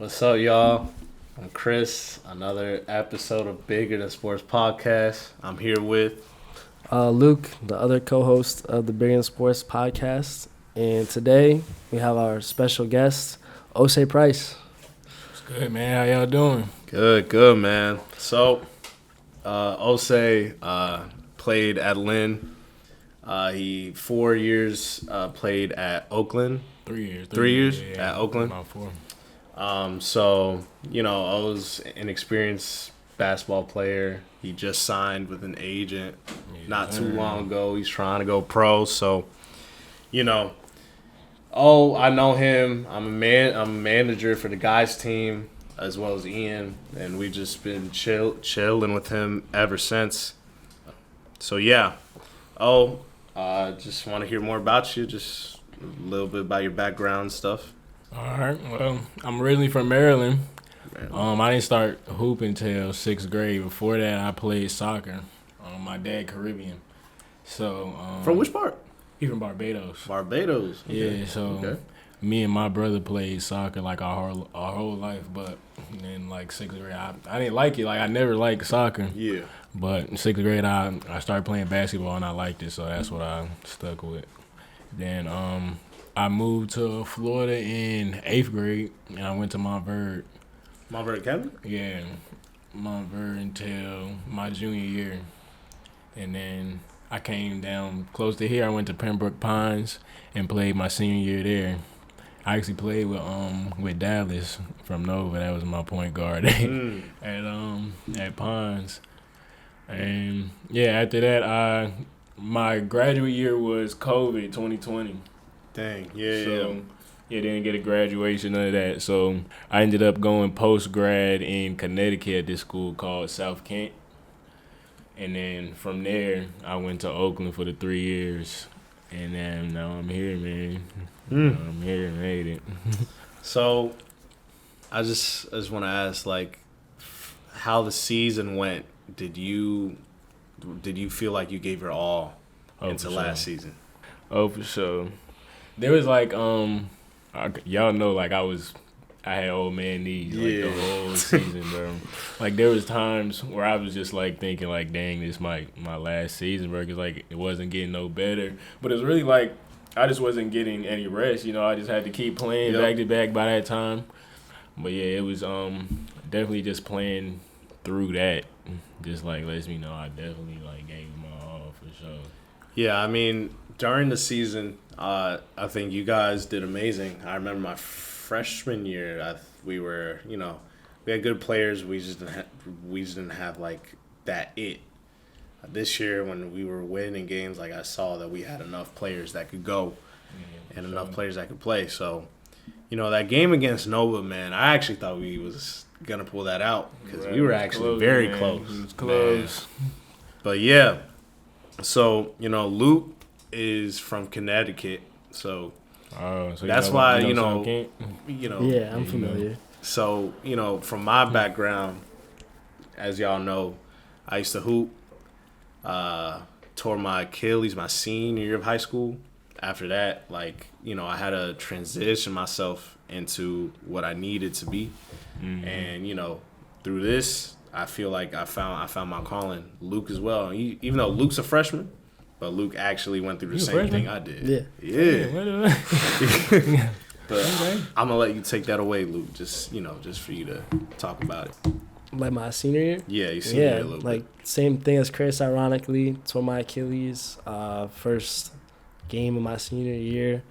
What's up, y'all? I'm Chris. Another episode of Bigger Than Sports podcast. I'm here with Luke, the other co-host of the Bigger Than Sports podcast, and today we have our special guest, Osei Price. What's good, man? How y'all doing? good, man. So, Osei played at Lynn. He 4 years played at Oakland. 3 years. 3 years yeah, at Oakland. About 4. So, I was an experienced basketball player. He just signed with an agent not too long ago. He's trying to go pro. So, I know him. I'm a manager for the guys team as well as Ian, and we've just been chilling with him ever since. So, yeah. Just want to hear more about you, just a little bit about your background and stuff. All right. Well, I'm originally from Maryland. I didn't start hooping until 6th grade. Before that, I played soccer. My dad Caribbean. So From which part? He from Barbados. Barbados. Okay. Yeah. So me and my brother played soccer like our whole life, but in like 6th grade, I didn't like it. Like I never liked soccer. Yeah. But in 6th grade, I started playing basketball and I liked it, so that's what I stuck with. Then I moved to Florida in 8th grade, and I went to Montverde. Montverde Academy? Yeah, Montverde until my junior year. And then I came down close to here. I went to Pembroke Pines and played my senior year there. I actually played with Dallas from Nova. That was my point guard at Pines. And yeah, after that, my graduate year was COVID 2020. Dang, yeah. Didn't get a graduation, none of that. So I ended up going post-grad in Connecticut at this school called South Kent. And then from there, I went to Oakland for the 3 years. And then now I'm here, man. I'm here and made it. So I just want to ask, like, how the season went. Did you feel like you gave your all into last season? Oh, for sure. There was like y'all know, like I had old man knees like the whole season, bro. Like there was times where I was just like thinking like, dang, this my last season, bro, because like it wasn't getting no better. But it was really like I just wasn't getting any rest. I just had to keep playing back to back by that time. But yeah, it was definitely just playing through that. Just like lets me know I definitely like gave my all for sure. Yeah, I mean, during the season, I think you guys did amazing. I remember my freshman year, we had good players. We just didn't have like that it. This year, when we were winning games, like I saw that we had enough players that could go and enough players that could play. So, that game against Nova, man, I actually thought we was gonna pull that out because we were actually very close. It was close. But yeah, so Luke is from Connecticut, so that's why Yeah, I'm familiar. So from my background, as y'all know, I used to hoop. Tore my Achilles my senior year of high school. After that, I had to transition myself into what I needed to be, and through this, I feel like I found my calling. Luke as well. Even though Luke's a freshman, but Luke actually went through the same thing I did. Yeah. But I'm gonna let you take that away, Luke. Just for you to talk about it. Like my senior year? Yeah, you senior year a little like bit. Same thing as Chris, ironically. Tore my Achilles. First game of my senior year.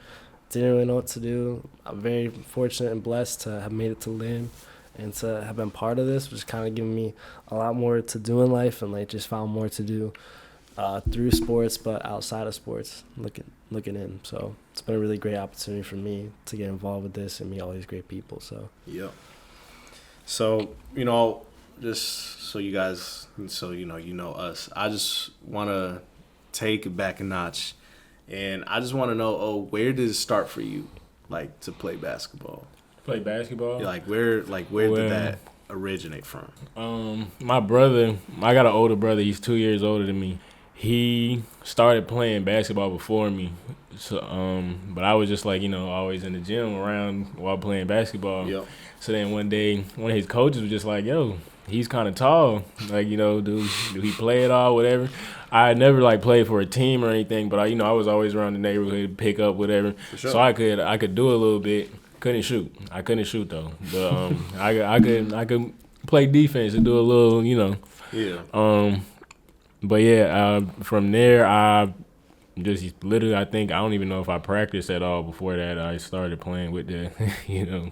Didn't really know what to do. I'm very fortunate and blessed to have made it to Lynn and to have been part of this, which kind of given me a lot more to do in life and just found more to do through sports, but outside of sports, looking in. So it's been a really great opportunity for me to get involved with this and meet all these great people. So yep. So just so you guys, us. I just want to take it back a notch, and I just want to know, where did it start for you, to play basketball? Play basketball? Yeah, where did that originate from? My brother, I got an older brother. He's 2 years older than me. he started playing basketball before me. So, but I was just like, always in the gym around while playing basketball. Yep. So then one day, one of his coaches was just like, "Yo, he's kind of tall. Like, do he play at all? Whatever." I had never like played for a team or anything, but I was always around the neighborhood, pick up whatever. For sure. So I could do a little bit. Couldn't shoot. I couldn't shoot though, but I could play defense and do a little, Yeah. But yeah, from there I just literally I don't even know if I practiced at all before that. I started playing with the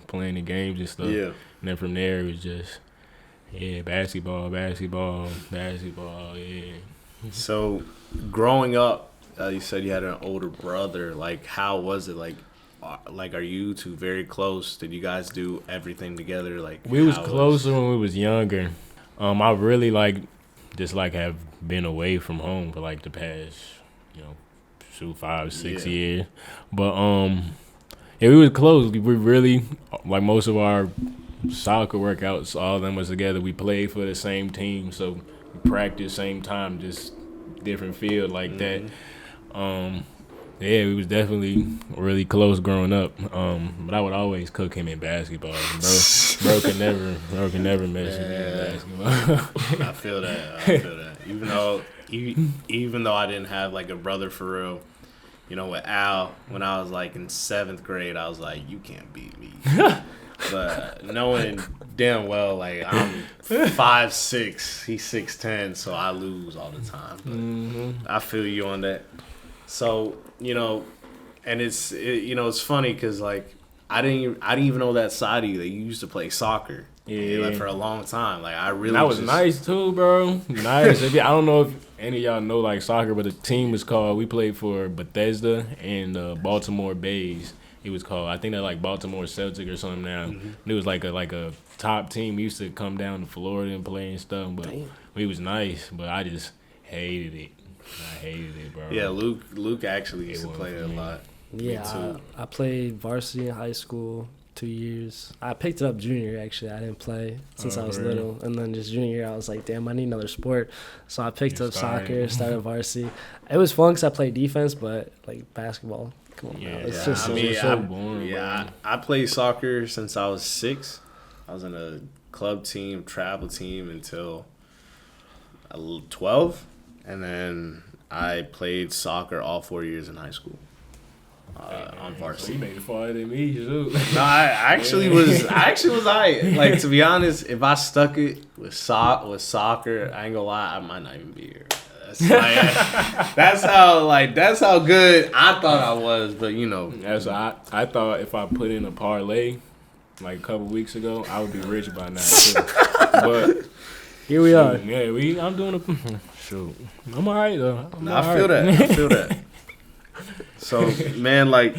playing the games and stuff. Yeah. And then from there it was just basketball, yeah. So, growing up, you said you had an older brother. Like, how was it? Like, are you two very close? Did you guys do everything together? Like, we was closer when we was younger. I really have been away from home for like the past 5, 6 years. But we was close. We really like most of our soccer workouts. All of them was together. We played for the same team, so we practiced same time, just different field like that. We was definitely really close growing up. But I would always cook him in basketball. Bro can never mess with me in basketball. I feel that. Even though I didn't have like a brother for real, with Al, when I was like in 7th grade, I was like, you can't beat me. But knowing damn well, like I'm 5'6", he's 6'10", so I lose all the time. But I feel you on that. So and it's funny because like I didn't even know that side of you that you used to play soccer. Yeah, like for a long time. Like I really. That was nice too, bro. Nice. I don't know if any of y'all know like soccer, but the team was called. We played for Bethesda and Baltimore Bays. It was called. I think they're like Baltimore Celtic or something now. And it was like a top team. We used to come down to Florida and play and stuff, but it was nice. But I just hated it. I hated it, bro. Yeah, Luke actually used to play it a lot. Yeah, I played varsity in high school 2 years. I picked it up junior, actually. I didn't play since I was little. And then just junior year, I was like, damn, I need another sport. So I picked up soccer, started varsity. It was fun because I played defense, but like basketball, come on, man. It's just so boring. Yeah, I played soccer since I was 6. I was in a club team, travel team until 12. And then I played soccer all 4 years in high school. On varsity. You made it farther than me, too. No, I actually was. Like, to be honest, if I stuck it with soccer, I ain't gonna lie, I might not even be here. That's how good I thought I was. But I thought if I put in a parlay like a couple weeks ago, I would be rich by now. Too. But here we are. Yeah, I'm doing a shoot. I'm alright though. I feel that. So, man, like,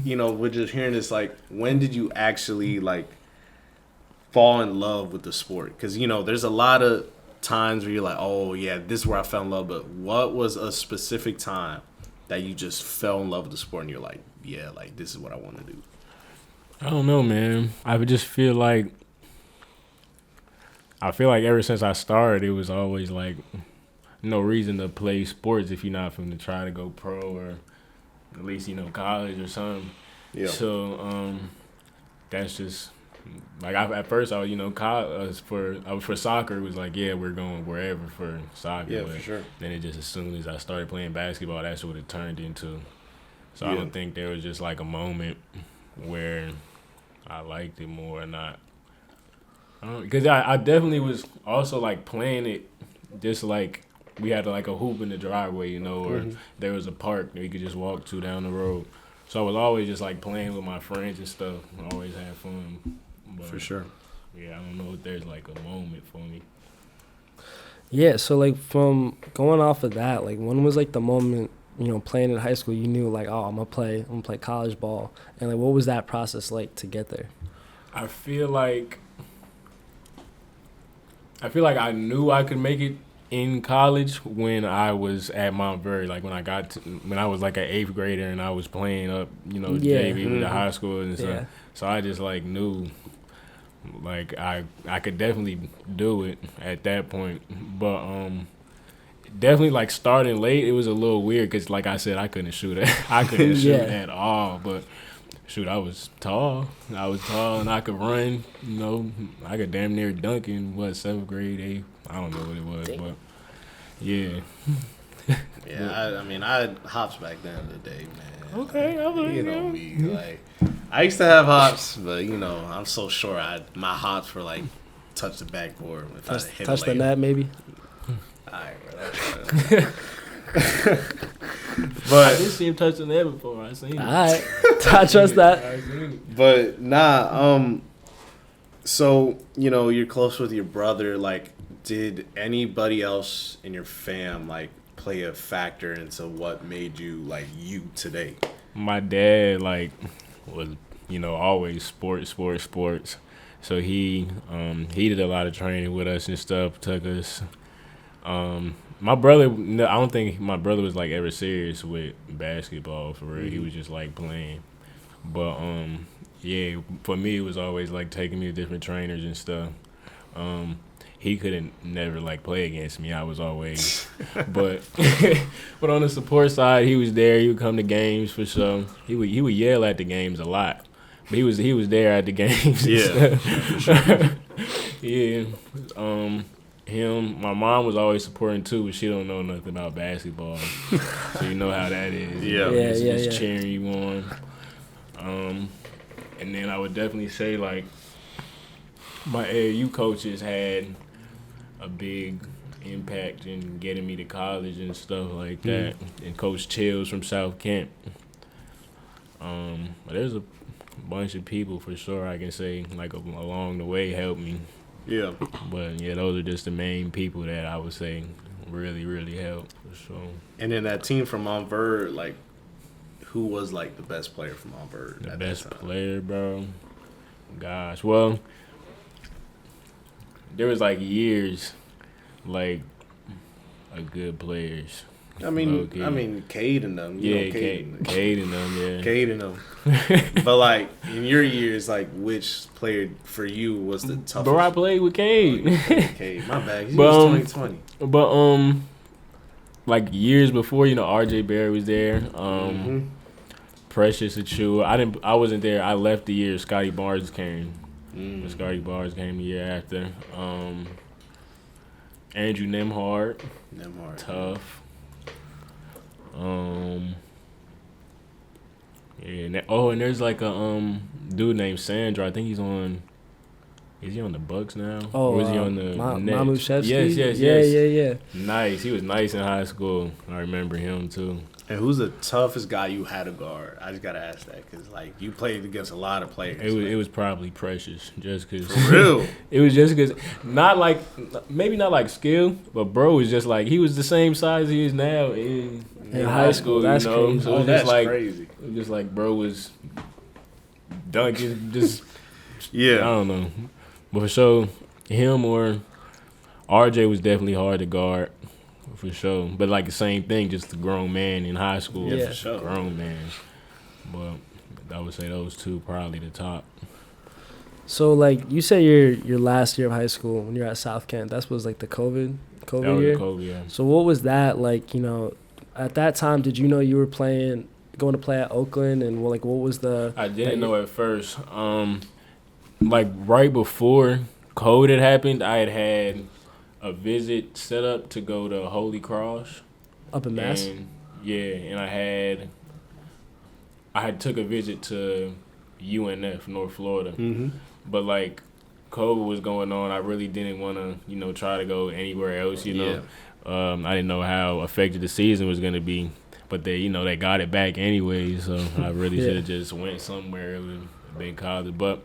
we're just hearing this, like, when did you actually, like, fall in love with the sport? Because, there's a lot of times where you're like, oh, yeah, this is where I fell in love. But what was a specific time that you just fell in love with the sport and you're like, yeah, like, this is what I want to do? I don't know, man. I would just feel like ever since I started, it was always, like, no reason to play sports if you're not from to try to go pro or at least college or something. Yeah. So that's just like at first I was college I was for soccer. It was like we're going wherever for soccer. Yeah, for sure. Then it just as soon as I started playing basketball, that's what it turned into. So I don't think there was just like a moment where I liked it more or not. Because I definitely was also like playing it just like. We had like a hoop in the driveway, or there was a park that you could just walk to down the road. So I was always just like playing with my friends and stuff. I always had fun. But, for sure. Yeah, I don't know if there's like a moment for me. Yeah, so like from going off of that, like when was like the moment, playing in high school, you knew like, oh, I'm gonna play college ball, and like what was that process like to get there? I feel like I knew I could make it in college when I was at Mount Vernon, like when I was like an 8th grader and I was playing up, JV with the high school and stuff. Yeah. So I just like knew, like I could definitely do it at that point. But definitely like starting late, it was a little weird because, like I said, I couldn't shoot it. I couldn't shoot at all. But shoot, I was tall. And I could run. You know, I could damn near dunk in 7th grade, 8th. I don't know what it was, but yeah. Yeah, I mean, I had hops back then in the day, man. Okay, like, you know me. Like, I used to have hops, but you know, I'm so short. My hops were like touch the backboard. If I hit touch the net, maybe. Alright, but I did see him touch the net before. I seen it. Alright, I trust that. But nah, so you know, you're close with your brother. Like, did anybody else in your fam like play a factor into what made you like you today? My dad like was, you know, always sports. So he did a lot of training with us and stuff. Took us. My brother, no, I don't think my brother was like ever serious with basketball for real. He was just like playing. But yeah, for me it was always like taking me to different trainers and stuff. He couldn't never like play against me. I was always, but on the support side, he was there. He would come to games for sure. He would yell at the games a lot, but he was there at the games. Yeah, yeah. Him, my mom was always supporting too, but she don't know nothing about basketball, so you know how that is. Yeah, cheering you on. And then I would definitely say like my AAU coaches had a big impact in getting me to college and stuff like that. And Coach Chills from South Kent. But there's a bunch of people for sure I can say like along the way helped me. Yeah. But yeah, those are just the main people that I would say really, really helped for sure. And then that team from Montverde, like, who was like the best player from Montverde? The best player, bro. Gosh, well, there was like years, like, of good players. I mean, Cade and them. Cade and them, yeah. Cade and them. But, like, in your years, like, which player for you was the toughest? Bro, I played with Cade. Cade, my bad. He was 2020. But, like, years before, you know, RJ Barry was there. Precious Achua. I wasn't there. I left the year Scotty Barnes came. Scotty Barnes came the year after. Andrew Nemhard. Tough. Yeah. And there's like a dude named Sandro. I think he's on. Is he on the Bucks now? Oh, or is he on the Nets? Mamushevsky? Yes. Yeah. Nice. He was nice in high school. I remember him too. And who's the toughest guy you had to guard? I just gotta ask that because like you played against a lot of players. It was probably Precious, just because. For real. It was just because maybe not like skill, but bro was just like he was the same size he is now in high school. That's crazy. So that's like, crazy. It was just like bro was dunking, just yeah. I don't know, but for sure him or RJ was definitely hard to guard. For sure. But like the same thing, just a grown man in high school. Yeah, for sure. Grown man. But I would say those two probably the top. So like you said your last year of high school when you're at South Kent, that was like the COVID that was year? COVID, yeah. So what was that like, you know, at that time did you know you were going to play at Oakland and like what was the I didn't know at first. Like right before COVID had happened, I had a visit set up to go to Holy Cross up in Mass. And I had took a visit to UNF, North Florida. But like COVID was going on, I really didn't want to, you know, try to go anywhere else. You know, I didn't know how effective the season was going to be, but they got it back anyway. So I really should have just went somewhere. It would have been college, but.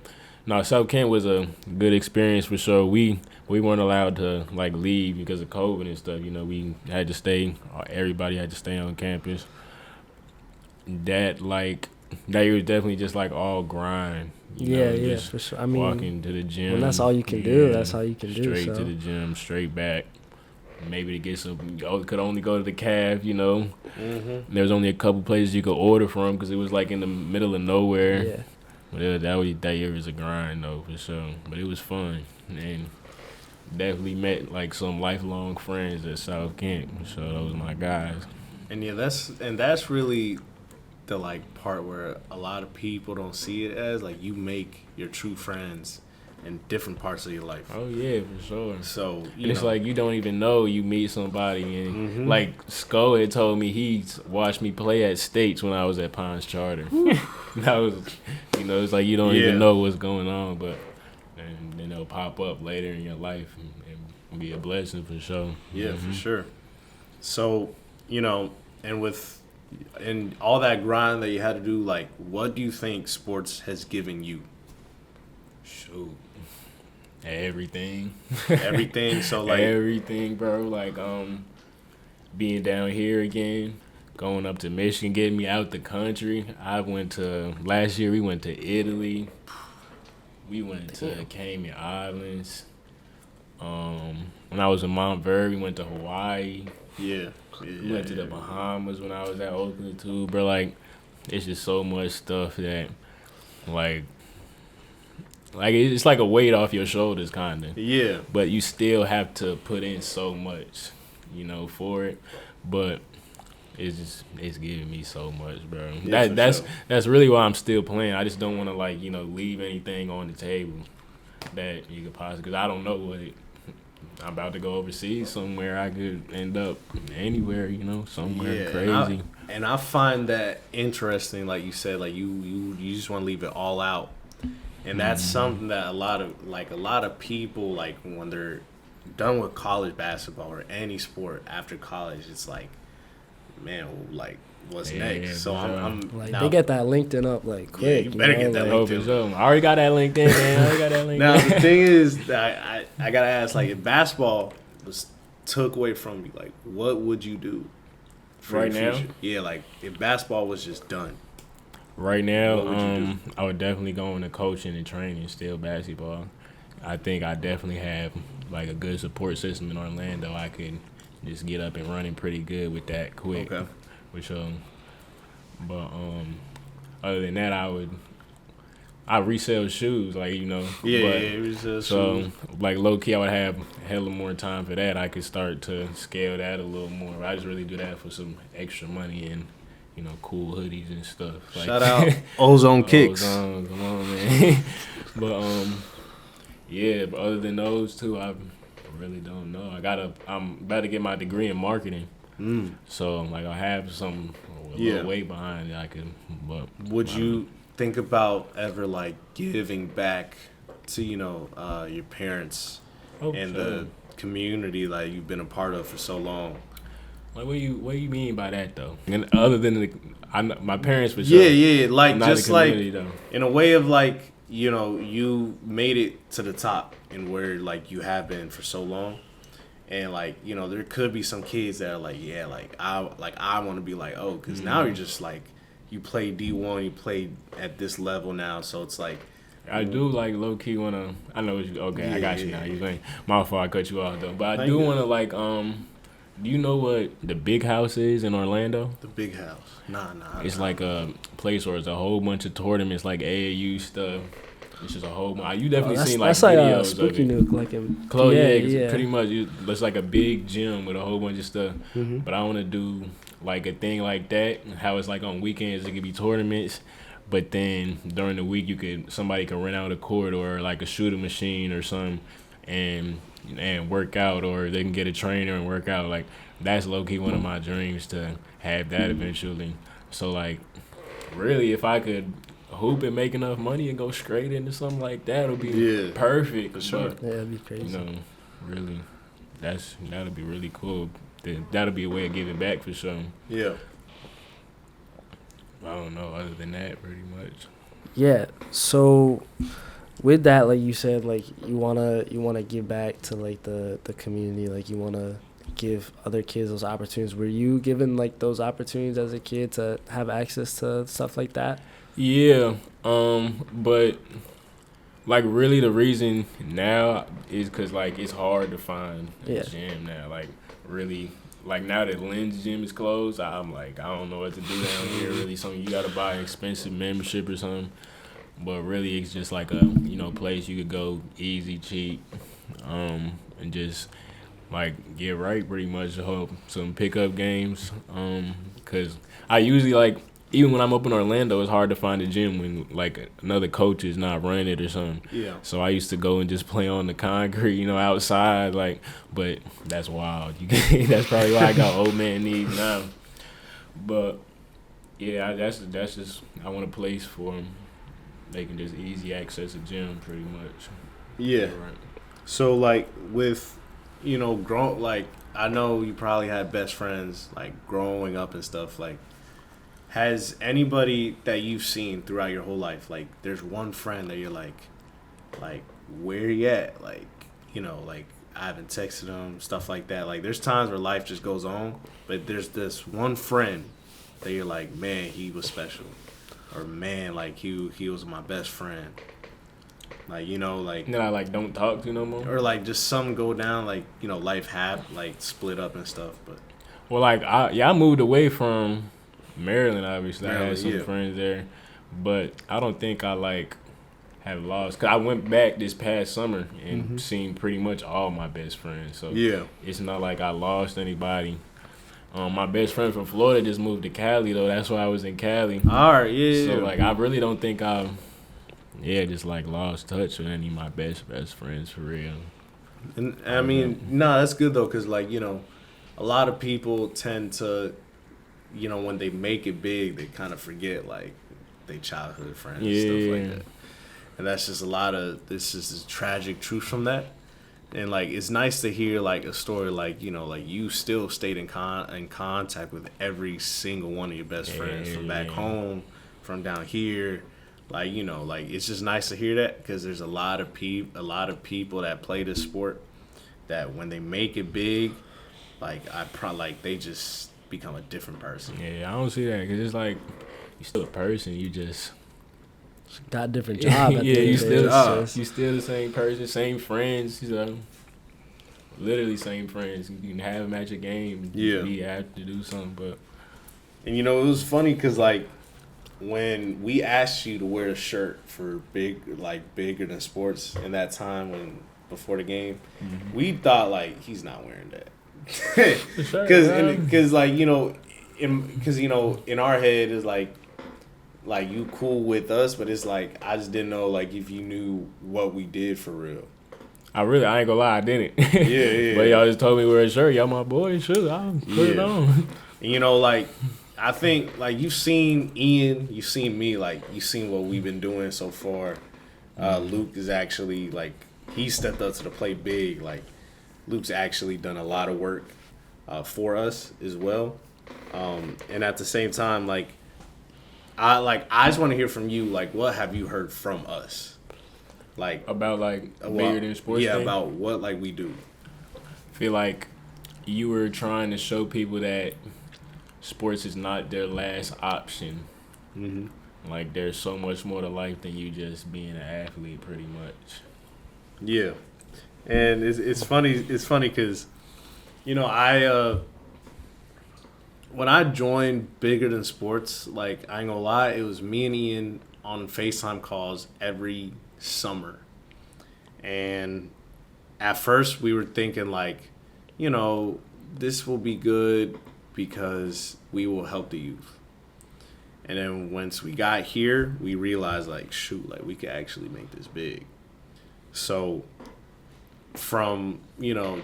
No, South Kent was a good experience for sure. We weren't allowed to like leave because of COVID and stuff. You know, we had to stay. Everybody had to stay on campus. That year was definitely just like all grind. You know, for sure. I mean, walking to the gym. When that's all you can do. That's all you can do. Straight to the gym, straight back. Maybe to get some. Could only go to the caf. You know, there was only a couple places you could order from because it was like in the middle of nowhere. Yeah. But that year was a grind though for sure. But it was fun. And definitely met like some lifelong friends at South Kent. So those my guys. And yeah, that's really the like part where a lot of people don't see it as like you make your true friends in different parts of your life. Oh yeah, for sure. So And it's like you don't even know you meet somebody, and like Sko had told me he watched me play at States when I was at Pines Charter. That was, it's like you don't even know what's going on, but and then they'll pop up later in your life and be a blessing for sure. Yeah, for sure. So and all that grind that you had to do, like, what do you think sports has given you? Shoot. Everything. Everything. So like everything, bro. Like being down here again, going up to Michigan, getting me out the country. Last year we went to Italy. We went to Cayman Islands. When I was in Montverde, we went to Hawaii. Yeah. We went to the Bahamas when I was at Oakland too, bro. Like, it's just so much stuff that, like it's like a weight off your shoulders, kinda. Yeah. But you still have to put in so much, for it. But it's giving me so much, bro. Yeah, that's really why I'm still playing. I just don't want to leave anything on the table that you could possibly, because I don't know what I'm about to go overseas somewhere. I could end up anywhere, somewhere crazy. And I find that interesting, like you said, like you just want to leave it all out. And that's something that a lot of people, like when they're done with college basketball or any sport after college, it's like, man, like what's next? So I'm like now, they get that LinkedIn up like quick. Yeah, you better get that LinkedIn. I already got that LinkedIn, man. Now the thing is, I gotta ask, like, if basketball was took away from you, like, what would you do for right your now? future? Yeah, like if basketball was just done. Right now, What would you do? I would definitely go into coaching and training, still basketball. I think I definitely have like a good support system in Orlando. I could just get up and running pretty good with that quick. Okay. Which but other than that, I resell shoes, Resell so shoes. like low key, I would have hella more time for that. I could start to scale that a little more. I just really do that for some extra money and cool hoodies and stuff. Like, Shout out Ozone Kicks. Ozone, come on, man. But but other than those two, I really don't know. I'm about to get my degree in marketing. So like I have some little weight behind it. I could. But would you think about ever like giving back to your parents and the community that you've been a part of for so long? Like, what do you mean by that though? And other than my parents for sure. Yeah, like just like though. In a way of like you made it to the top and where like you have been for so long, and like there could be some kids that are like I want to be like because now you're just like you play D1, you play at this level now, so it's like. I do like low key wanna. I know what you. Okay, I got you now. You saying my fault. I cut you off though, but I do wanna like Do you know what the Big House is in Orlando? The Big House. Nah. It's like a place where it's a whole bunch of tournaments, like AAU stuff. It's just a whole bunch. You definitely seen like videos that's like Spooky of it. Nuke, like in Yeah. Pretty much. It's like a big gym with a whole bunch of stuff. But I want to do like a thing like that. How it's like on weekends it could be tournaments, but then during the week somebody could rent out a court or like a shooting machine or something, and work out, or they can get a trainer and work out. Like, that's low-key one of my dreams, to have that eventually. So like really if I could hoop and make enough money and go straight into something like that, it'll be perfect for sure. Yeah, it'd be crazy. Really that'll be really cool. That'll be a way of giving back for sure. Yeah. I don't know, other than that pretty much. Yeah, so with that, like you said, like you wanna give back to like the community, like you wanna give other kids those opportunities. Were you given like those opportunities as a kid to have access to stuff like that? Yeah, but like really the reason now is because like it's hard to find a gym now. Like really, like now that Lynn's gym is closed, I'm like I don't know what to do down here. Really, something you gotta buy an expensive membership or something. But really, it's just like a place you could go easy, cheap. and just like get right pretty much. Hope some pickup games. Cause I usually like even when I'm up in Orlando, it's hard to find a gym when like another coach is not running it or something. Yeah. So I used to go and just play on the concrete, outside. Like, but that's wild. That's probably why I got old man knees now. But yeah, that's just I want a place for them. They can just easy access a gym pretty much. Yeah. Right. So like with, like I know you probably had best friends like growing up and stuff. Like, has anybody that you've seen throughout your whole life, like there's one friend that you're like where you at? Like, like I haven't texted him, stuff like that. Like there's times where life just goes on, but there's this one friend that you're like, man, he was special. Or man, like he was my best friend. Like, like Then I like don't talk to no more. or like just something go down, like, life like split up and stuff. But Well, like I moved away from Maryland. Obviously, I had Maryland, some yeah. friends there, but I don't think I like have lost. Cause I went back this past summer and seen pretty much all my best friends. So yeah. it's not like I lost anybody. My best friend from Florida just moved to Cali though. That's why I was in Cali. All right, yeah. So like I really don't think I, just like lost touch with any of my best friends for real. And I mean, that's good though, cause like a lot of people tend to, when they make it big, they kind of forget like they childhood friends and stuff like that. And that's just this is a tragic truth from that. And like it's nice to hear like a story like like you still stayed in contact with every single one of your best friends from back home, from down here. Like like it's just nice to hear that, because there's a lot of people that play this sport that when they make it big, like like they just become a different person. Yeah, I don't see that, because it's like you still a person. You just got a different job. At yeah, the you end of the day. you still the same person, same friends. Literally same friends. You can have them at your game. Yeah, be apt to do something, but and it was funny because like when we asked you to wear a shirt for bigger than sports in that time before the game, we thought like he's not wearing that. Because like in our head is like you cool with us, but it's like I just didn't know like if you knew what we did for real. I ain't gonna lie, I didn't. Yeah. But y'all just told me wear a shirt. Y'all my boy, sure, I'll put it on. And, like I think like you've seen Ian, you've seen me, like you've seen what we've been doing so far. Luke is actually like he stepped up to the plate big. Like Luke's actually done a lot of work for us as well. And at the same time, like I just want to hear from you. Like, what have you heard from us? Like About like bigger than sports. Yeah, thing? about what like we do. I feel like you were trying to show people that sports is not their last option. Like there's so much more to life than you just being an athlete, pretty much. Yeah, and it's funny. It's funny because, I when I joined Bigger Than Sports, like I ain't gonna lie, it was me and Ian on FaceTime calls every summer, and at first we were thinking like, this will be good because we will help the youth. And then once we got here, we realized like, shoot, like we could actually make this big. So from,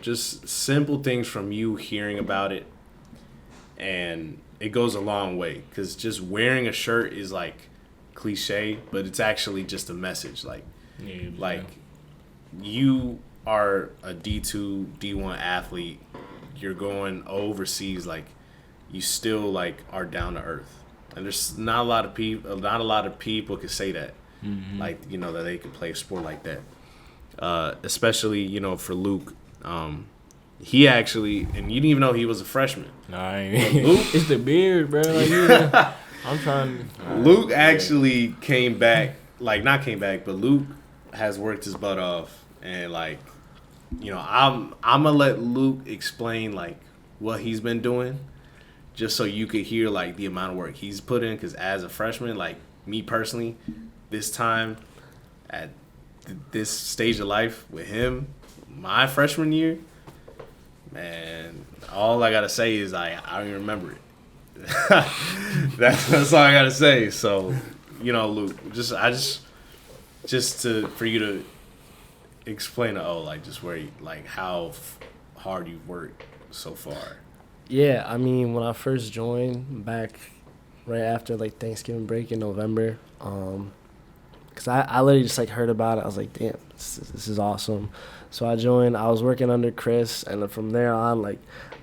just simple things from you hearing about it, and it goes a long way, because just wearing a shirt is like cliche, but it's actually just a message. Like, you are a D2, D1 athlete, you're going overseas, like you still like are down to earth. And there's not a lot of people can say that, like, that they can play a sport like that. Especially, for Luke. He actually, and you didn't even know he was a freshman. Nah, I ain't. Luke, it's the beard, bro. Like, I'm trying. Luke actually came back, like not came back, but Luke has worked his butt off, and like, I'm gonna let Luke explain like what he's been doing, just so you could hear like the amount of work he's put in. Because as a freshman, like me personally, this time at this stage of life with him, my freshman year, man, all I gotta say is I don't even remember it. That's all I gotta say. So, Luke, for you to explain to like just where how hard you've worked so far. Yeah, I mean, when I first joined back right after Thanksgiving break in November, because I literally just heard about it. I was like, damn, this is awesome. So I joined. I was working under Chris, and then from there on,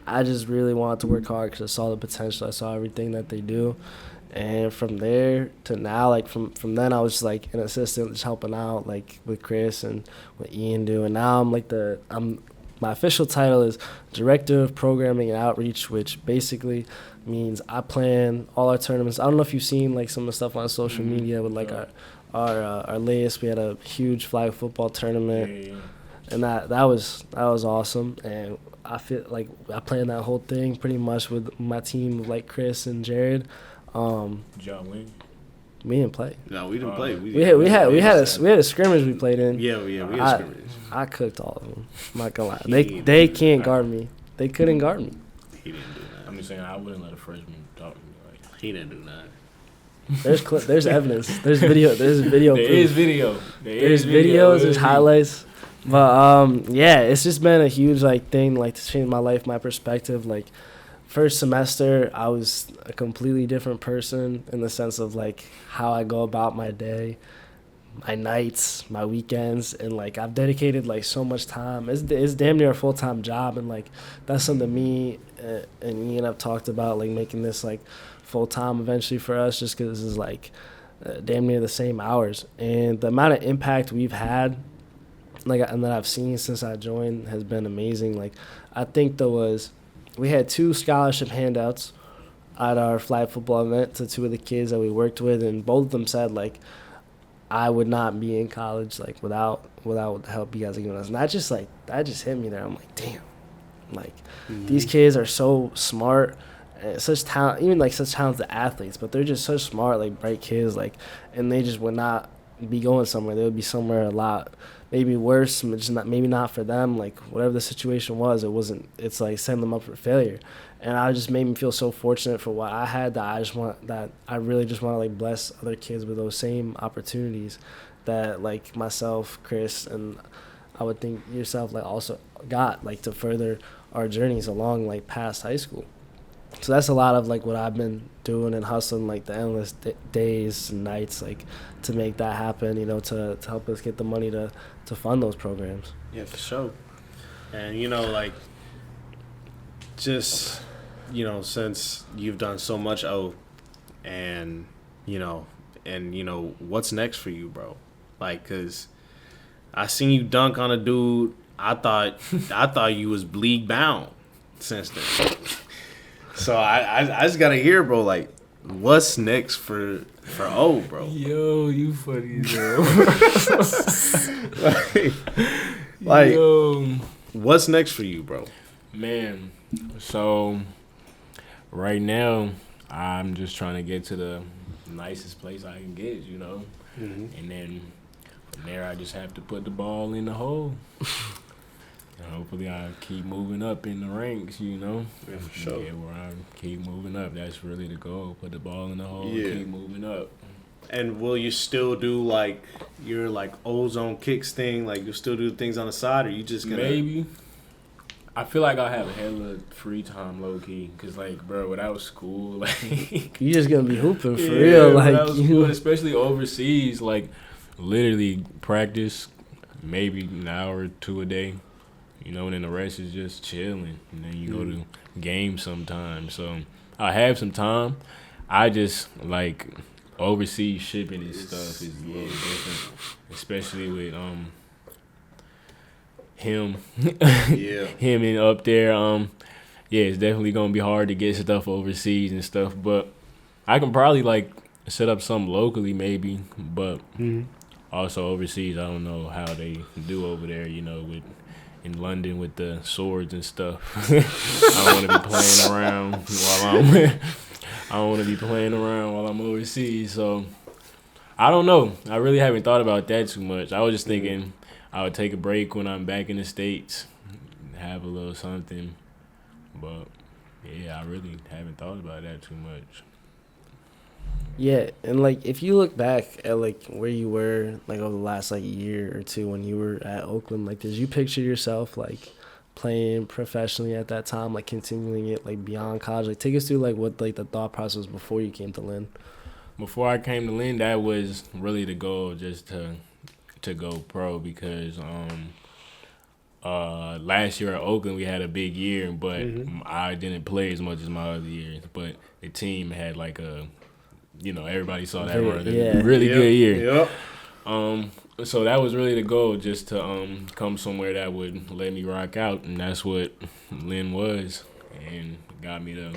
I just really wanted to work hard because I saw the potential. I saw everything that they do. And from there to now, from then I was just an assistant, just helping out with Chris and what Ian do. And now my official title is Director of Programming and Outreach, which basically means I plan all our tournaments. I don't know if you've seen some of the stuff on social media with our latest. We had a huge flag football tournament, and that was awesome. And I feel I planned that whole thing pretty much with my team of Chris and Jared. Did y'all win? We didn't play. No, we didn't play. We had a scrimmage we played in. Yeah, we had a scrimmage. I cooked all of them. I'm not gonna lie. They can't guard me. They couldn't guard me. He didn't do that. I'm just saying I wouldn't let a freshman talk to me He didn't do that. There's evidence. There's video. There's video. There is video. There's videos. There's highlights. But yeah, it's just been a huge thing to change my life, my perspective. First semester, I was a completely different person in the sense of how I go about my day, my nights, my weekends, and I've dedicated so much time. It's damn near a full-time job, and that's something me and Ian have talked about, making this full-time eventually for us, just because this is damn near the same hours. And the amount of impact we've had, and that I've seen since I joined has been amazing. I think we had 2 scholarship handouts at our flag football event to 2 of the kids that we worked with, and both of them said I would not be in college without the help you guys are giving us. And that just hit me there. I'm damn, these kids are so smart, and such talent, even such talented athletes, but they're just so smart, bright kids, and they just would not be going somewhere. They would be somewhere a lot maybe worse, just maybe not for them. Whatever the situation was, it's setting them up for failure. And I just made me feel so fortunate for what I had that I really just want to bless other kids with those same opportunities that myself, Chris, and I would think yourself also got to further our journeys along past high school. So that's a lot of what I've been doing and hustling the endless days and nights to make that happen, to help us get the money to fund those programs. Yeah, for sure. And just since you've done so much and what's next for you, bro? Cause I seen you dunk on a dude. I thought you was league bound since then. So I just gotta hear, bro. What's next for bro? Yo, you funny, bro. Yo. What's next for you, bro? Man, so right now I'm just trying to get to the nicest place I can get, and then from there I just have to put the ball in the hole. And hopefully I keep moving up in the ranks, Yeah, for sure. Yeah, where I keep moving up. That's really the goal. Put the ball in the hole and keep moving up. And will you still do your ozone kicks thing? You'll still do things on the side, or you just gonna maybe? I feel like I'll have a hell of free time, low key, cause bro, without school, you just gonna be hooping for real, without school, especially overseas, literally practice maybe an hour or 2 a day. And then the rest is just chilling. And then you go to games sometimes. So I have some time. I just overseas shipping and stuff is a little different, especially with him. Him and up there. Yeah, it's definitely gonna be hard to get stuff overseas and stuff. But I can probably set up something locally maybe. But also overseas, I don't know how they do over there. With in London with the swords and stuff. I don't want to be playing around while I'm overseas. So I don't know. I really haven't thought about that too much. I was just thinking I would take a break when I'm back in the States, have a little something. But yeah, I really haven't thought about that too much. Yeah, and like if you look back at like where you were like over the last like year or two when you were at Oakland, like did you picture yourself like playing professionally at that time, like continuing it like beyond college? Like take us through like what like the thought process was before you came to Lynn. Before I came to Lynn, that was really the goal, just to go pro, because last year at Oakland we had a big year, but I didn't play as much as my other years. But the team had like everybody saw that really good year. Yep. So that was really the goal, just to come somewhere that would let me rock out, and that's what Lynn was, and got me to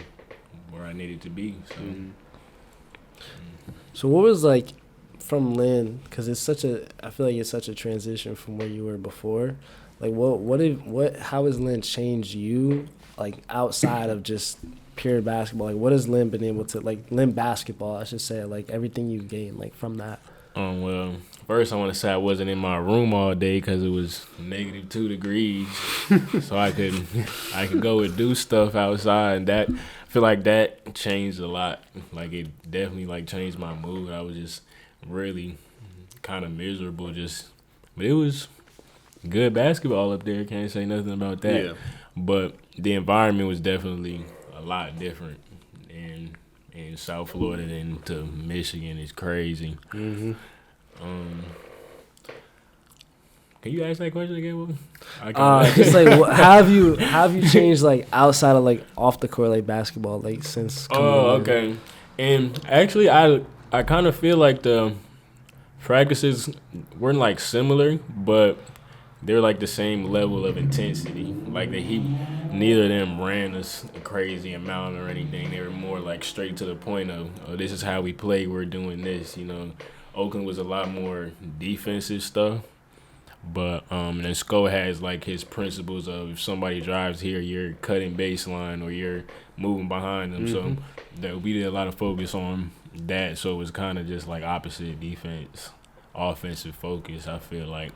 where I needed to be. So. So what was like from Lynn, because I feel like it's such a transition from where you were before. Like how has Lynn changed you, like outside of just pure basketball? Like what has Lynn been able to, like Lynn basketball, I should say, like everything you gained like from that? Well, first I want to say I wasn't in my room all day because it was -2 degrees, so I could go and do stuff outside, and that I feel like that changed a lot. Like it definitely like changed my mood. I was just really kind of miserable, but it was good basketball up there. Can't say nothing about that. Yeah. But the environment was definitely a lot different in South Florida than to Michigan. Is crazy. Mm-hmm. Can you ask that question again, Will? Just like how have you changed like outside of like off the court like basketball like since coming okay. And actually I kind of feel like the practices weren't like similar, but they're like the same level of intensity. Like neither of them ran us a crazy amount or anything. They were more like straight to the point of, oh, this is how we play. We're doing this. Oakland was a lot more defensive stuff. But then Sco has like his principles of if somebody drives here, you're cutting baseline or you're moving behind them. So we did a lot of focus on that. So it was kind of just like opposite defense, offensive focus, I feel like.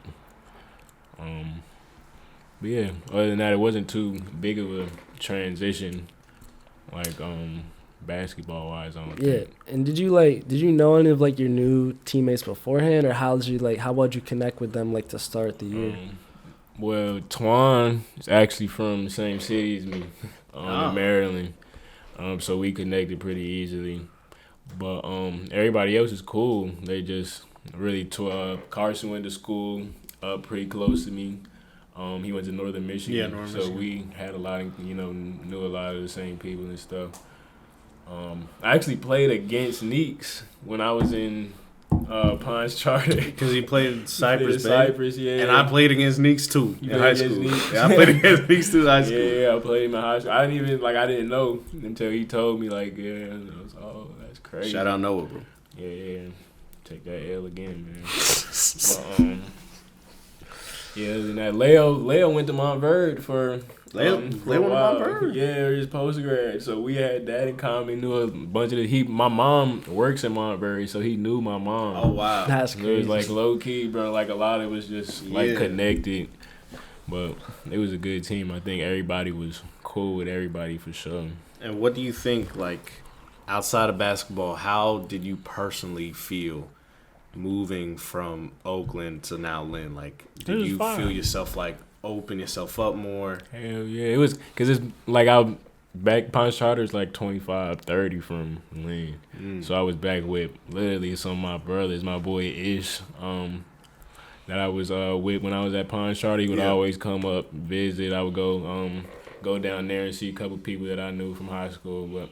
But yeah, other than that, it wasn't too big of a transition, like basketball wise. Yeah, and did you know any of like your new teammates beforehand, or how about you connect with them like to start the year? Well, Twan is actually from the same city as me, in Maryland, so we connected pretty easily. But everybody else is cool. They just really Carson went to school pretty close to me. He went to Northern Michigan, Michigan. We had a lot of, knew a lot of the same people and stuff. I actually played against Neeks when I was in Pons Charter. Because he played Cypress, yeah. And I played against Neeks too in high school. Yeah, I played against Neeks too in high school. Yeah, I played him in high school. I didn't know until he told me, like, yeah, I was, oh, that's crazy. Shout out Noah, bro. Yeah. Take that L again, man. But, yeah, and that Leo went to Montverde for Leo went to Montverde? Yeah, his post-grad. So we had that in common. Knew a bunch of my mom works in Montverde, so he knew my mom. Oh, wow. That's crazy. It was like low-key, bro. Like a lot of it was just like connected. But it was a good team. I think everybody was cool with everybody for sure. And what do you think, like, outside of basketball, how did you personally feel moving from Oakland to now Lynn? Like, did you feel yourself like open yourself up more? Hell yeah, it was, because it's like back Pons Charter is like 25-30 from Lynn, so I was back with literally some of my brothers. My boy Ish, that I was with when I was at Pons Charter, he would always come up visit. I would go down there and see a couple people that I knew from high school, but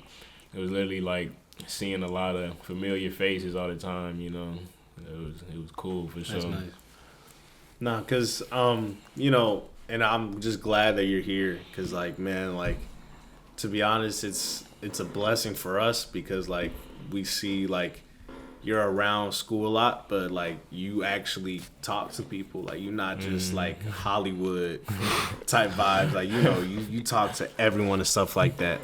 it was literally like seeing a lot of familiar faces all the time. It was cool for sure. That's nice. Nah, cause and I'm just glad that you're here, cause like, man, like, to be honest, it's a blessing for us, because like we see like you're around school a lot, but like you actually talk to people. Like you're not just like Hollywood type vibes. Like you talk to everyone and stuff like that.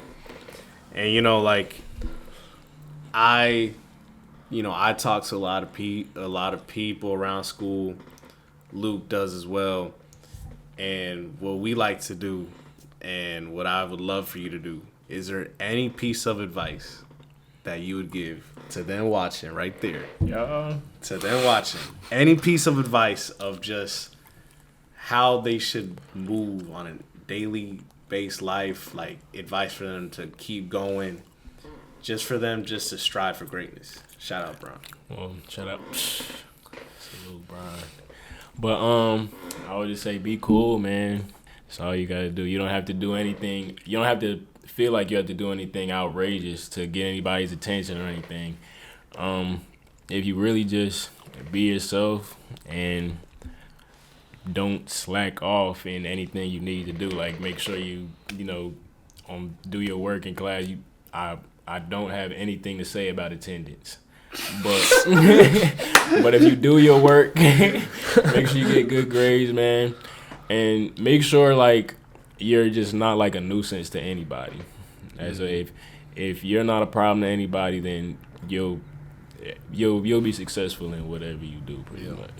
And like I talk to a lot of people around school. Luke does as well, and what we like to do, and what I would love for you to do. Is there any piece of advice that you would give to them watching right there? Yeah. To them watching. Any piece of advice of just how they should move on a daily based life, like advice for them to keep going, just for them just to strive for greatness. Shout out, Brian. Well, shut up. Salute, Brian. But I would just say be cool, man. That's all you gotta do. You don't have to do anything. You don't have to feel like you have to do anything outrageous to get anybody's attention or anything. If you really just be yourself and don't slack off in anything you need to do, like make sure you do your work in class. I don't have anything to say about attendance, but but if you do your work, make sure you get good grades, man, and make sure like you're just not like a nuisance to anybody. And so if you're not a problem to anybody, then you'll be successful in whatever you do, pretty much.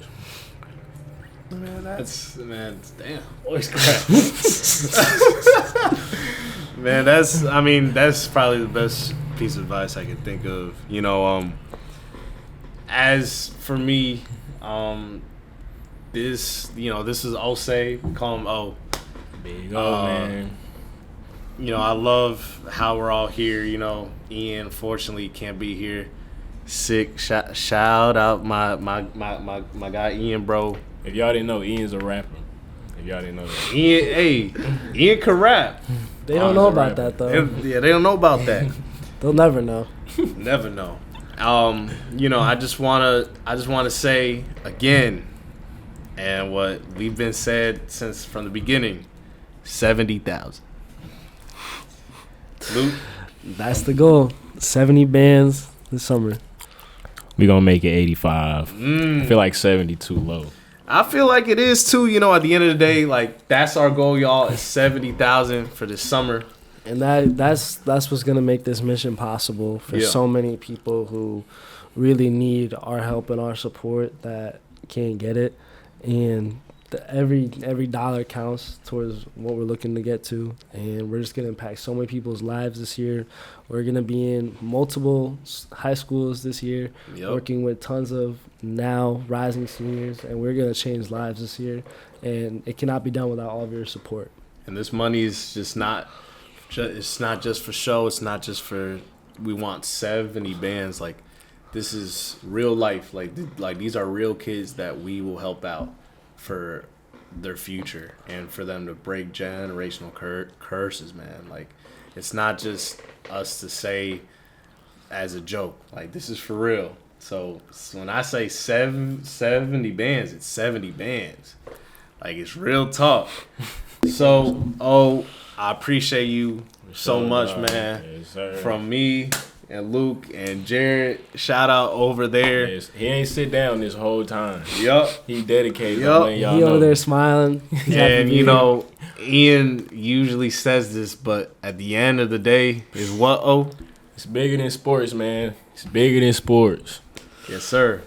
Man, damn, voice crack. Man, that's probably the best piece of advice I can think of. As for me, this is Osei. We call him O. Big O, man. I love how we're all here. Ian fortunately can't be here. Sick. Shout out my guy Ian, bro. If y'all didn't know, Ian's a rapper. If y'all didn't know that. Ian can rap. They don't know about that though. They don't know about that. They'll never know. Never know. I just wanna say again, and what we've been said since from the beginning, 70,000. Luke, that's the goal. 70 bands this summer. We gonna make it 85. I feel like 70 too low. I feel like it is too. At the end of the day, like that's our goal, y'all. Is 70,000 for this summer. And that's what's gonna make this mission possible for so many people who really need our help and our support that can't get it. And every dollar counts towards what we're looking to get to. And we're just gonna impact so many people's lives this year. We're gonna be in multiple high schools this year, working with tons of now rising seniors, and we're gonna change lives this year. And it cannot be done without all of your support. And this money is just not. It's not just for show. It's not just for. We want 70 bands. Like, this is real life. Like these are real kids that we will help out for their future and for them to break generational curses, man. Like, it's not just us to say as a joke. Like, this is for real. So when I say 70 bands, it's 70 bands. Like, it's real talk. So, I appreciate you so much, man. Yes, from me and Luke and Jared, shout out over there. Yes, he ain't sit down this whole time. Yup. He dedicated. Yup. He over there smiling. And Ian usually says this, but at the end of the day, is what, O? It's bigger than sports, man. It's bigger than sports. Yes, sir.